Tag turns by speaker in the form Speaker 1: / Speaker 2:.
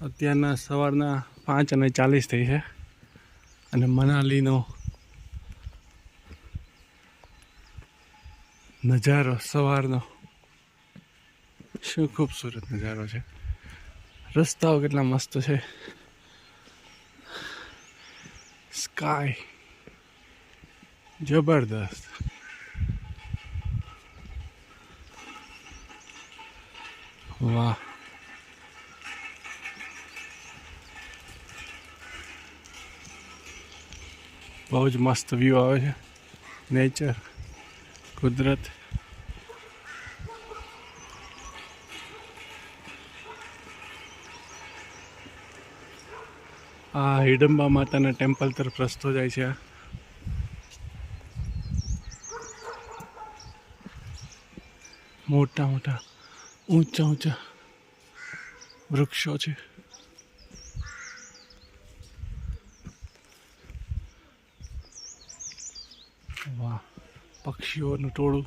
Speaker 1: અત્યારના સવારના 5:40 થઈ છે અને મનાલીનો નજારો સવારનો શું ખૂબસૂરત નજારો છે. રસ્તાઓ કેટલા મસ્ત છે. સ્કાય જબરદસ્ત. વાહ, બહુ જ મસ્ત વ્યૂ આવે છે. નેચર, કુદરત. આ હિડમ્બા માતાના ટેમ્પલ તરફ રસ્તો જાય છે. મોટા મોટા ઊંચા ઊંચા વૃક્ષો છે. વાહ, પક્ષીઓનું ટોળું.